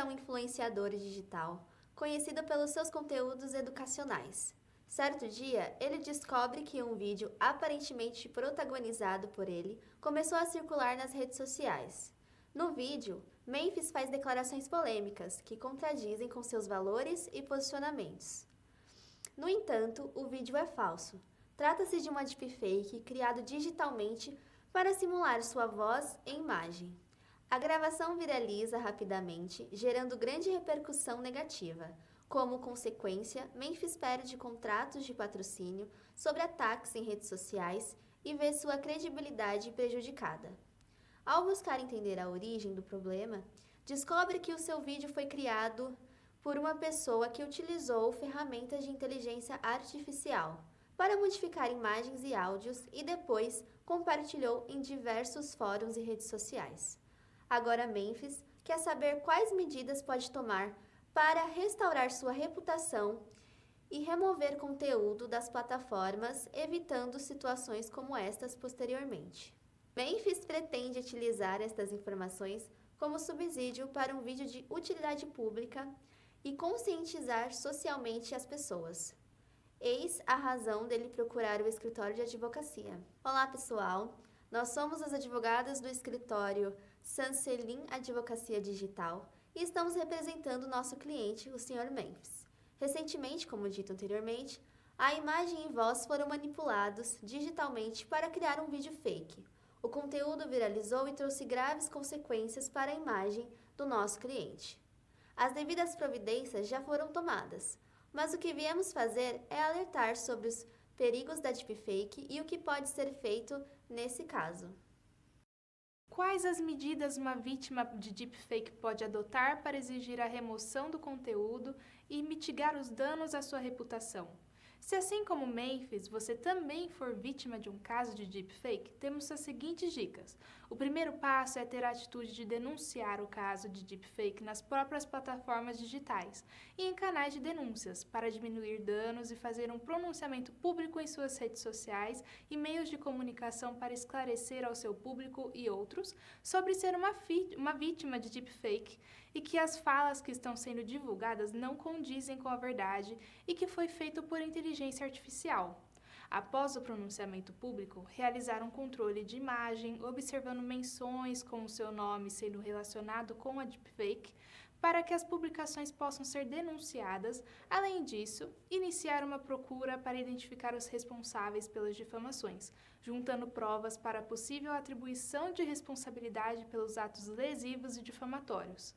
é um influenciador digital, conhecido pelos seus conteúdos educacionais. Certo dia, ele descobre que um vídeo aparentemente protagonizado por ele começou a circular nas redes sociais. No vídeo, Memphis faz declarações polêmicas que contradizem com seus valores e posicionamentos. No entanto, o vídeo é falso. Trata-se de uma deepfake criado digitalmente para simular sua voz e imagem. A gravação viraliza rapidamente, gerando grande repercussão negativa. Como consequência, Memphis perde contratos de patrocínio, sobre ataques em redes sociais e vê sua credibilidade prejudicada. Ao buscar entender a origem do problema, descobre que o seu vídeo foi criado por uma pessoa que utilizou ferramentas de inteligência artificial para modificar imagens e áudios e depois compartilhou em diversos fóruns e redes sociais. Agora Memphis quer saber quais medidas pode tomar para restaurar sua reputação e remover conteúdo das plataformas, evitando situações como estas posteriormente. Memphis pretende utilizar estas informações como subsídio para um vídeo de utilidade pública e conscientizar socialmente as pessoas. Eis a razão dele procurar o escritório de advocacia. Olá, pessoal! Nós somos as advogadas do escritório Sancelin Advocacia Digital e estamos representando nosso cliente, o Sr. Memphis. Recentemente, como dito anteriormente, a imagem e voz foram manipulados digitalmente para criar um vídeo fake. O conteúdo viralizou e trouxe graves consequências para a imagem do nosso cliente. As devidas providências já foram tomadas, mas o que viemos fazer é alertar sobre os perigos da deepfake e o que pode ser feito nesse caso. Quais as medidas uma vítima de deepfake pode adotar para exigir a remoção do conteúdo e mitigar os danos à sua reputação? Se assim como Memphis, você também for vítima de um caso de deepfake, temos as seguintes dicas. O primeiro passo é ter a atitude de denunciar o caso de deepfake nas próprias plataformas digitais e em canais de denúncias, para diminuir danos e fazer um pronunciamento público em suas redes sociais e meios de comunicação para esclarecer ao seu público e outros sobre ser uma vítima de deepfake e que as falas que estão sendo divulgadas não condizem com a verdade e que foi feito por inteligência artificial. Após o pronunciamento público, realizar um controle de imagem, observando menções com o seu nome sendo relacionado com a deepfake, para que as publicações possam ser denunciadas. Além disso, iniciar uma procura para identificar os responsáveis pelas difamações, juntando provas para possível atribuição de responsabilidade pelos atos lesivos e difamatórios.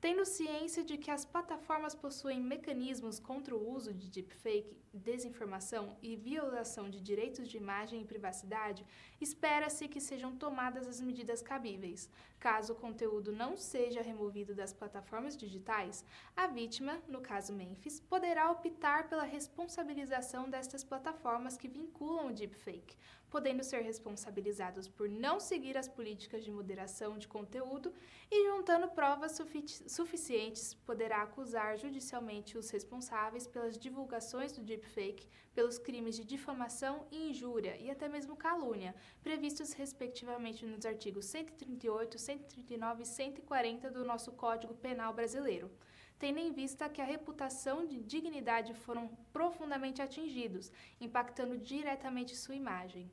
Tendo ciência de que as plataformas possuem mecanismos contra o uso de deepfake, desinformação e violação de direitos de imagem e privacidade, espera-se que sejam tomadas as medidas cabíveis. Caso o conteúdo não seja removido das plataformas digitais, a vítima, no caso Memphis, poderá optar pela responsabilização destas plataformas que vinculam o deepfake, podendo ser responsabilizados por não seguir as políticas de moderação de conteúdo e, juntando provas suficientes, poderá acusar judicialmente os responsáveis pelas divulgações do deepfake, pelos crimes de difamação e injúria e até mesmo calúnia, previstos respectivamente nos artigos 138, 139 e 140 do nosso Código Penal brasileiro, tendo em vista que a reputação e dignidade foram profundamente atingidos, impactando diretamente sua imagem.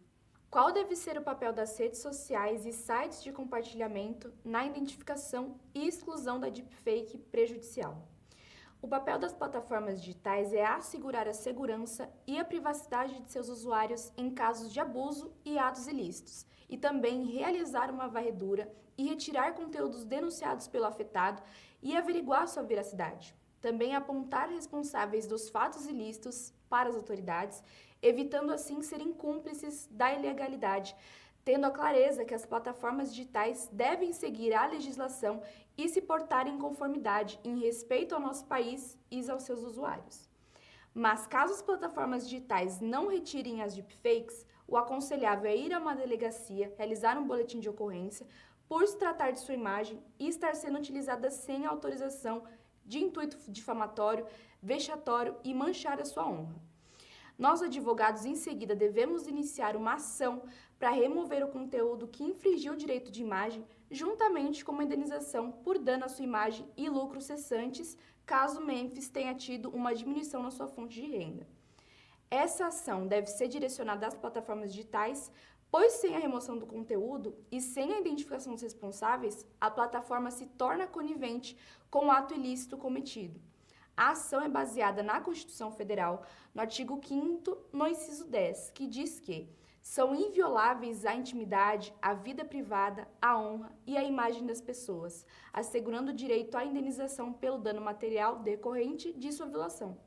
Qual deve ser o papel das redes sociais e sites de compartilhamento na identificação e exclusão da deepfake prejudicial? O papel das plataformas digitais é assegurar a segurança e a privacidade de seus usuários em casos de abuso e atos ilícitos, e também realizar uma varredura e retirar conteúdos denunciados pelo afetado e averiguar sua veracidade. Também apontar responsáveis dos fatos ilícitos para as autoridades, evitando assim serem cúmplices da ilegalidade, tendo a clareza que as plataformas digitais devem seguir a legislação e se portar em conformidade, em respeito ao nosso país e aos seus usuários. Mas caso as plataformas digitais não retirem as deepfakes, o aconselhável é ir a uma delegacia, realizar um boletim de ocorrência, por se tratar de sua imagem e estar sendo utilizada sem autorização, de intuito difamatório, vexatório e manchar a sua honra. Nós, advogados, em seguida devemos iniciar uma ação para remover o conteúdo que infringiu o direito de imagem, juntamente com uma indenização por dano à sua imagem e lucros cessantes, caso Memphis tenha tido uma diminuição na sua fonte de renda. Essa ação deve ser direcionada às plataformas digitais, pois sem a remoção do conteúdo e sem a identificação dos responsáveis, a plataforma se torna conivente com o ato ilícito cometido. A ação é baseada na Constituição Federal, no artigo 5º, no inciso 10, que diz que são invioláveis a intimidade, a vida privada, a honra e a imagem das pessoas, assegurando o direito à indenização pelo dano material decorrente de sua violação.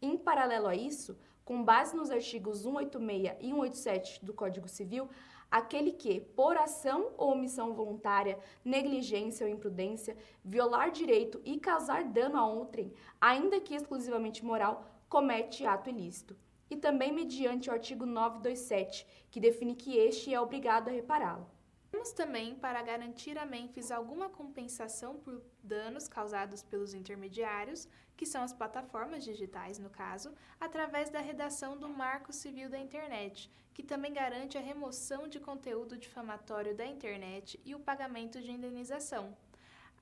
Em paralelo a isso, com base nos artigos 186 e 187 do Código Civil, aquele que, por ação ou omissão voluntária, negligência ou imprudência, violar direito e causar dano a outrem, ainda que exclusivamente moral, comete ato ilícito. E também mediante o artigo 927, que define que este é obrigado a repará-lo. Temos também para garantir a Memphis alguma compensação por danos causados pelos intermediários, que são as plataformas digitais, no caso, através da redação do Marco Civil da Internet, que também garante a remoção de conteúdo difamatório da internet e o pagamento de indenização.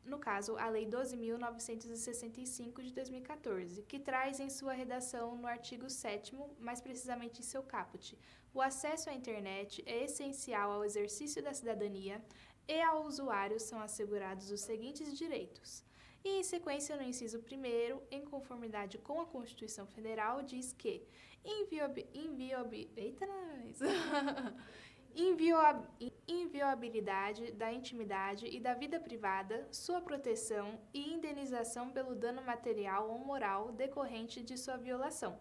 No caso, a Lei 12.965 de 2014, que traz em sua redação no artigo 7º, mais precisamente em seu caput, o acesso à internet é essencial ao exercício da cidadania e ao usuário são assegurados os seguintes direitos. E, em sequência, no inciso 1º, em conformidade com a Constituição Federal, diz que inviolabilidade da intimidade e da vida privada, sua proteção e indenização pelo dano material ou moral decorrente de sua violação.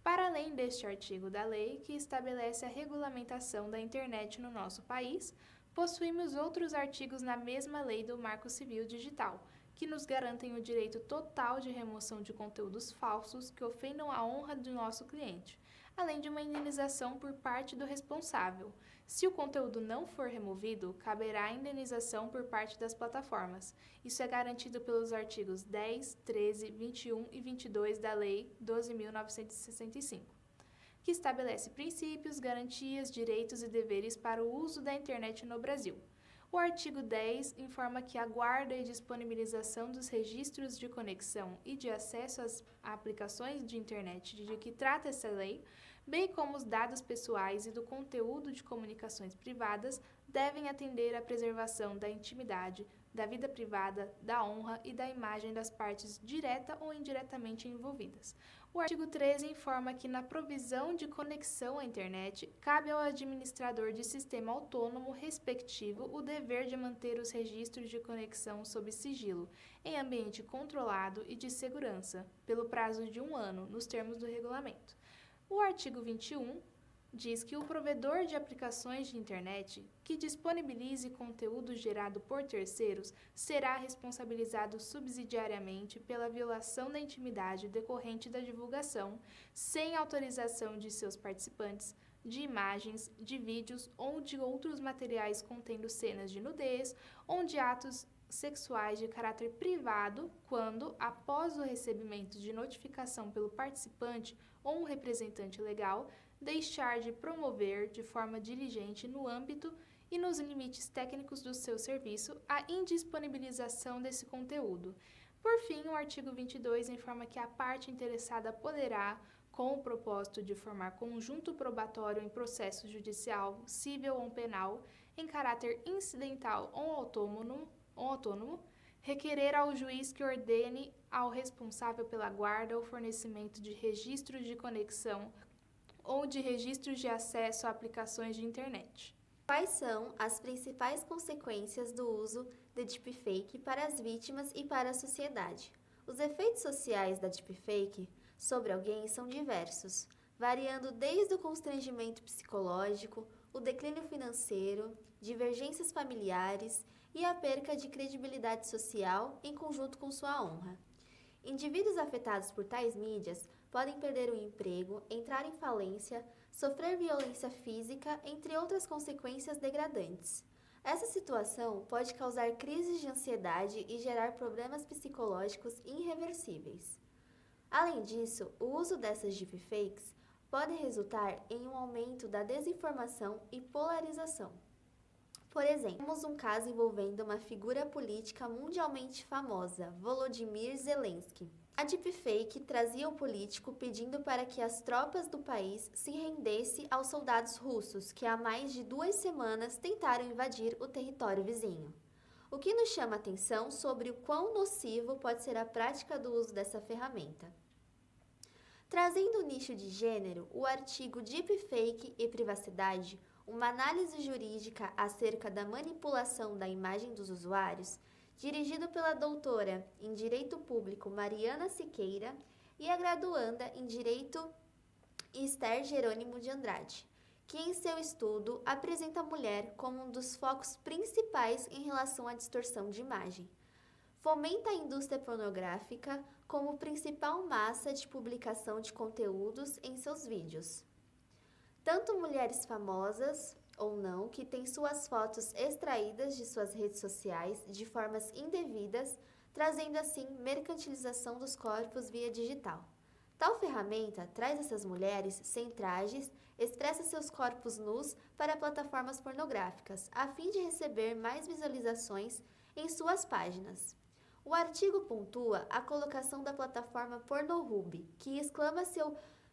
Para além deste artigo da lei, que estabelece a regulamentação da internet no nosso país, possuímos outros artigos na mesma lei do Marco Civil Digital, que nos garantem o direito total de remoção de conteúdos falsos que ofendam a honra do nosso cliente, além de uma indenização por parte do responsável. Se o conteúdo não for removido, caberá a indenização por parte das plataformas. Isso é garantido pelos artigos 10, 13, 21 e 22 da Lei 12.965, que estabelece princípios, garantias, direitos e deveres para o uso da internet no Brasil. O artigo 10 informa que a guarda e disponibilização dos registros de conexão e de acesso às aplicações de internet de que trata essa lei, bem como os dados pessoais e do conteúdo de comunicações privadas, devem atender à preservação da intimidade, da vida privada, da honra e da imagem das partes direta ou indiretamente envolvidas. O artigo 13 informa que, na provisão de conexão à internet, cabe ao administrador de sistema autônomo respectivo o dever de manter os registros de conexão sob sigilo, em ambiente controlado e de segurança, pelo prazo de 1 ano, nos termos do regulamento. O artigo 21 diz que o provedor de aplicações de internet que disponibilize conteúdo gerado por terceiros será responsabilizado subsidiariamente pela violação da intimidade decorrente da divulgação, sem autorização de seus participantes, de imagens, de vídeos ou de outros materiais contendo cenas de nudez ou de atos sexuais de caráter privado, quando, após o recebimento de notificação pelo participante ou um representante legal, deixar de promover de forma diligente no âmbito e nos limites técnicos do seu serviço a indisponibilização desse conteúdo. Por fim, o artigo 22 informa que a parte interessada poderá, com o propósito de formar conjunto probatório em processo judicial, civil ou penal, em caráter incidental ou autônomo, requerer ao juiz que ordene ao responsável pela guarda o fornecimento de registros de conexão ou de registros de acesso a aplicações de internet. Quais são as principais consequências do uso de deepfake para as vítimas e para a sociedade? Os efeitos sociais da deepfake sobre alguém são diversos, variando desde o constrangimento psicológico, o declínio financeiro, divergências familiares e a perca de credibilidade social em conjunto com sua honra. Indivíduos afetados por tais mídias podem perder o emprego, entrar em falência, sofrer violência física, entre outras consequências degradantes. Essa situação pode causar crises de ansiedade e gerar problemas psicológicos irreversíveis. Além disso, o uso dessas deepfakes podem resultar em um aumento da desinformação e polarização. Por exemplo, temos um caso envolvendo uma figura política mundialmente famosa, Volodymyr Zelensky. A deepfake trazia o político pedindo para que as tropas do país se rendessem aos soldados russos que há mais de 2 semanas tentaram invadir o território vizinho. O que nos chama a atenção sobre o quão nocivo pode ser a prática do uso dessa ferramenta. Trazendo o nicho de gênero, o artigo Deepfake e Privacidade, uma análise jurídica acerca da manipulação da imagem dos usuários, dirigido pela doutora em Direito Público Mariana Siqueira e a graduanda em Direito Esther Jerônimo de Andrade, que em seu estudo apresenta a mulher como um dos focos principais em relação à distorção de imagem. Fomenta a indústria pornográfica como principal massa de publicação de conteúdos em seus vídeos. Tanto mulheres famosas ou não que têm suas fotos extraídas de suas redes sociais de formas indevidas, trazendo assim mercantilização dos corpos via digital. Tal ferramenta traz essas mulheres sem trajes, expressa seus corpos nus para plataformas pornográficas, a fim de receber mais visualizações em suas páginas. O artigo pontua a colocação da plataforma Pornhub, que exclama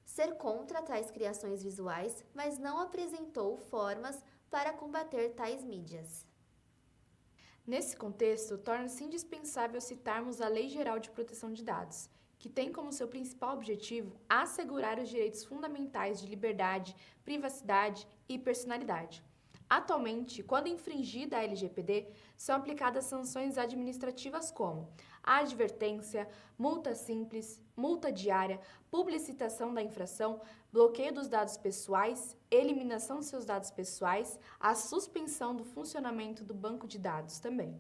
ser contra tais criações visuais, mas não apresentou formas para combater tais mídias. Nesse contexto, torna-se indispensável citarmos a Lei Geral de Proteção de Dados, que tem como seu principal objetivo assegurar os direitos fundamentais de liberdade, privacidade e personalidade. Atualmente, quando infringida a LGPD, são aplicadas sanções administrativas como a advertência, multa simples, multa diária, publicitação da infração, bloqueio dos dados pessoais, eliminação de seus dados pessoais, a suspensão do funcionamento do banco de dados também.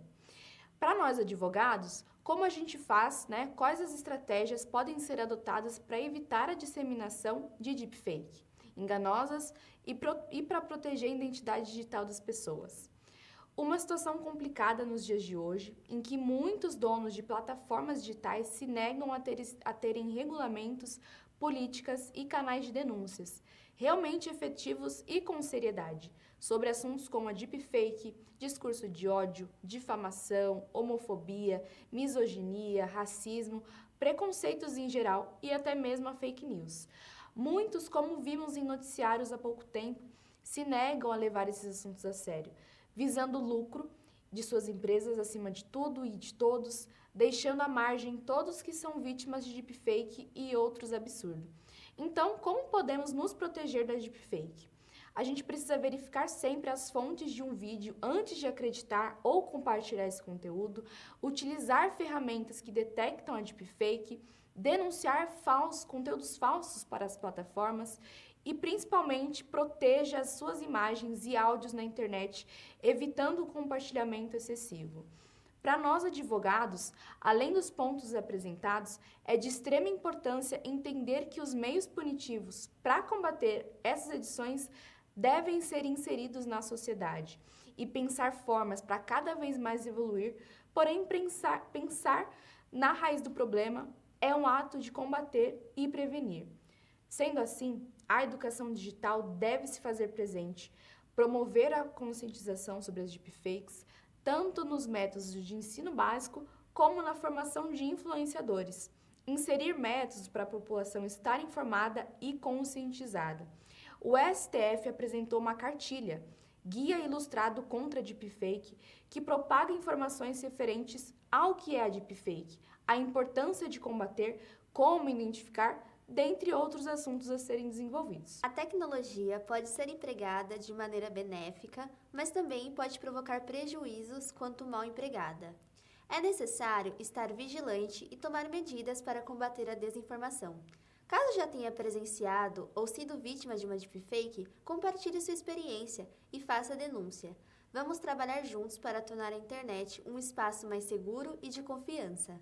Para nós advogados, como a gente faz, quais as estratégias podem ser adotadas para evitar a disseminação de deepfake enganosas e para proteger a identidade digital das pessoas. Uma situação complicada nos dias de hoje, em que muitos donos de plataformas digitais se negam a terem regulamentos, políticas e canais de denúncias realmente efetivos e com seriedade sobre assuntos como a deepfake, discurso de ódio, difamação, homofobia, misoginia, racismo, preconceitos em geral e até mesmo a fake news. Muitos, como vimos em noticiários há pouco tempo, se negam a levar esses assuntos a sério, visando o lucro de suas empresas acima de tudo e de todos, deixando à margem todos que são vítimas de deepfake e outros absurdos. Então, como podemos nos proteger da deepfake? A gente precisa verificar sempre as fontes de um vídeo antes de acreditar ou compartilhar esse conteúdo, utilizar ferramentas que detectam a deepfake, denunciar conteúdos falsos para as plataformas e, principalmente, proteja as suas imagens e áudios na internet, evitando o compartilhamento excessivo. Para nós advogados, além dos pontos apresentados, é de extrema importância entender que os meios punitivos para combater essas edições devem ser inseridos na sociedade e pensar formas para cada vez mais evoluir, porém pensar na raiz do problema é um ato de combater e prevenir. Sendo assim, a educação digital deve se fazer presente, promover a conscientização sobre as deepfakes, tanto nos métodos de ensino básico como na formação de influenciadores. Inserir métodos para a população estar informada e conscientizada. O STF apresentou uma cartilha, Guia Ilustrado contra a Deepfake, que propaga informações referentes ao que é a deepfake, a importância de combater, como identificar, dentre outros assuntos a serem desenvolvidos. A tecnologia pode ser empregada de maneira benéfica, mas também pode provocar prejuízos quanto mal empregada. É necessário estar vigilante e tomar medidas para combater a desinformação. Caso já tenha presenciado ou sido vítima de uma deepfake, compartilhe sua experiência e faça a denúncia. Vamos trabalhar juntos para tornar a internet um espaço mais seguro e de confiança.